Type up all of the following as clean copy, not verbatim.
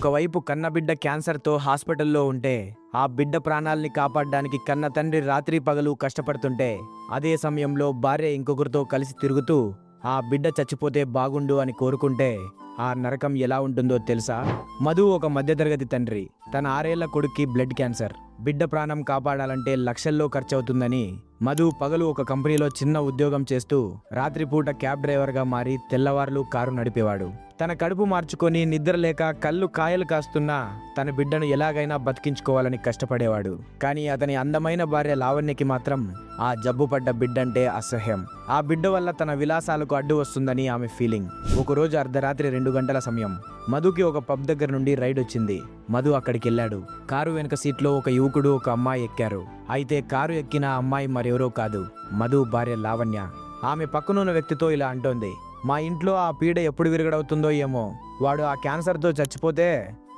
ఒకవైపు కన్నబిడ్డ క్యాన్సర్తో హాస్పిటల్లో ఉంటే ఆ బిడ్డ ప్రాణాల్ని కాపాడడానికి కన్న తండ్రి రాత్రి పగలు కష్టపడుతుంటే అదే సమయంలో భార్య ఇంకొకరితో కలిసి తిరుగుతూ ఆ బిడ్డ చచ్చిపోతే బాగుండు అని కోరుకుంటే ఆ నరకం ఎలా ఉంటుందో తెలుసా? మధు ఒక మధ్యతరగతి తండ్రి. తన 6 ఏళ్ల కొడుక్కి బ్లడ్ క్యాన్సర్. బిడ్డ ప్రాణం కాపాడాలంటే లక్షల్లో ఖర్చవుతుందని మధు పగలు ఒక కంపెనీలో చిన్న ఉద్యోగం చేస్తూ రాత్రిపూట క్యాబ్ డ్రైవర్గా మారి తెల్లవార్లు కారు నడిపేవాడు. తన కడుపు మార్చుకొని నిద్రలేక కళ్ళు కాయలు కాస్తున్నా తన బిడ్డను ఎలాగైనా బతికించుకోవాలని కష్టపడేవాడు. కానీ అతని అందమైన భార్య లావణ్యకి మాత్రం ఆ జబ్బుపడ్డ బిడ్డంటే అసహ్యం. ఆ బిడ్డ వల్ల తన విలాసాలకు అడ్డు వస్తుందని ఆమె ఫీలింగ్. ఒకరోజు అర్ధరాత్రి 2 గంటల సమయం మధుకి ఒక పబ్ దగ్గర నుండి రైడ్ వచ్చింది. మధు అక్కడికి వెళ్ళాడు. కారు వెనుక సీట్లో ఒక యువకుడు ఒక అమ్మాయి ఎక్కారు. అయితే కారు ఎక్కిన అమ్మాయి మరెవరో కాదు, మధు భార్య లావణ్య. ఆమె పక్కనున్న వ్యక్తితో ఇలా అంటోంది, మా ఇంట్లో ఆ పీడ ఎప్పుడు విరగడవుతుందో ఏమో. వాడు ఆ క్యాన్సర్తో చచ్చిపోతే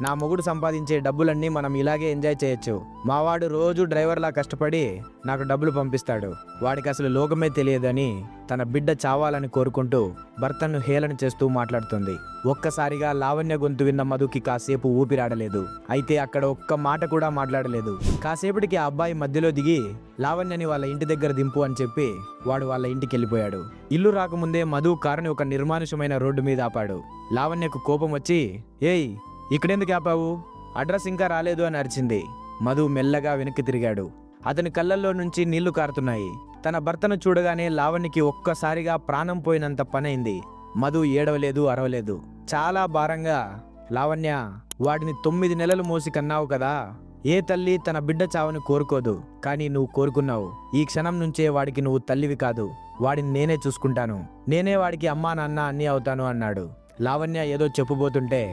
నా మొగుడు సంపాదించే డబ్బులన్నీ మనం ఇలాగే ఎంజాయ్ చేయొచ్చు. మావాడు రోజు డ్రైవర్లా కష్టపడి నాకు డబ్బులు పంపిస్తాడు. వాడికి అసలు లోకమే తెలియదని తన బిడ్డ చావాలని కోరుకుంటూ భర్తను హేళన చేస్తూ మాట్లాడుతుంది. ఒక్కసారిగా లావణ్య గొంతు విన్న మధుకి కాసేపు ఊపిరాడలేదు. అయితే అక్కడ ఒక్క మాట కూడా మాట్లాడలేదు. కాసేపటికి ఆ అబ్బాయి మధ్యలో దిగి లావణ్యని వాళ్ళ ఇంటి దగ్గర దింపు అని చెప్పి వాడు వాళ్ళ ఇంటికి వెళ్ళిపోయాడు. ఇల్లు రాకముందే మధు కారుని ఒక నిర్మానుషమైన రోడ్డు మీద ఆపాడు. లావణ్యకు కోపం వచ్చి, ఏయ్ ఇక్కడెందుకు ఆపావు, అడ్రస్ ఇంకా రాలేదు అని అరిచింది. మధు మెల్లగా వెనక్కి తిరిగాడు. అతని కళ్ళల్లో నుంచి నీళ్లు కారుతున్నాయి. తన భర్తను చూడగానే లావణ్యకి ఒక్కసారిగా ప్రాణం పోయినంత పనైంది. మధు ఏడవలేదు, అరవలేదు. చాలా భారంగా, లావణ్య, వాడిని 9 నెలలు మోసి కన్నావు కదా. ఏ తల్లి తన బిడ్డ చావని కోరుకోదు, కానీ నువ్వు కోరుకున్నావు. ఈ క్షణం నుంచే వాడికి నువ్వు తల్లివి కాదు, వాడిని నేనే చూసుకుంటాను. నేనే వాడికి అమ్మా నాన్న అన్నీ అవుతాను అన్నాడు. లావణ్య ఏదో చెప్పబోతుంటే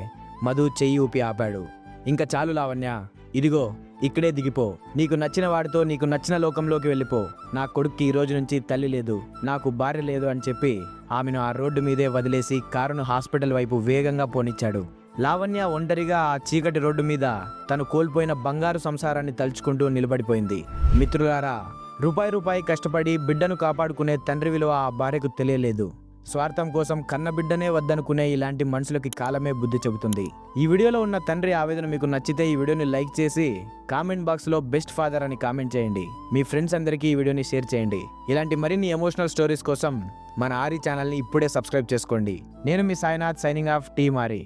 మధు చెయ్యి ఊపి ఆపాడు. ఇంకా చాలు లావణ్య, ఇదిగో ఇక్కడే దిగిపో. నీకు నచ్చిన వాడితో నీకు నచ్చిన లోకంలోకి వెళ్ళిపో. నా కొడుక్కి ఈ రోజు నుంచి తల్లి లేదు, నాకు భార్య లేదు అని చెప్పి ఆమెను ఆ రోడ్డు మీదే వదిలేసి కారును హాస్పిటల్ వైపు వేగంగా పోనిచ్చాడు. లావణ్య ఒంటరిగా ఆ చీకటి రోడ్డు మీద తను కోల్పోయిన బంగారు సంసారాన్ని తలుచుకుంటూ నిలబడిపోయింది. మిత్రులారా, రూపాయి కష్టపడి బిడ్డను కాపాడుకునే తండ్రి విలువ ఆ భార్యకు తెలియలేదు. స్వార్థం కోసం కన్న బిడ్డనే వద్దనుకునే ఇలాంటి మనుషులకి కాలమే బుద్ధి చెబుతుంది. ఈ వీడియోలో ఉన్న తండ్రి ఆవేదన మీకు నచ్చితే ఈ వీడియోని లైక్ చేసి కామెంట్ బాక్స్లో బెస్ట్ ఫాదర్ అని కామెంట్ చేయండి. మీ ఫ్రెండ్స్ అందరికీ ఈ వీడియోని షేర్ చేయండి. ఇలాంటి మరిన్ని ఎమోషనల్ స్టోరీస్ కోసం మన ఆరి ఛానల్ని ఇప్పుడే సబ్స్క్రైబ్ చేసుకోండి. నేను మీ సాయినాథ్, సైనింగ్ ఆఫ్, టీమ్ ఆరి.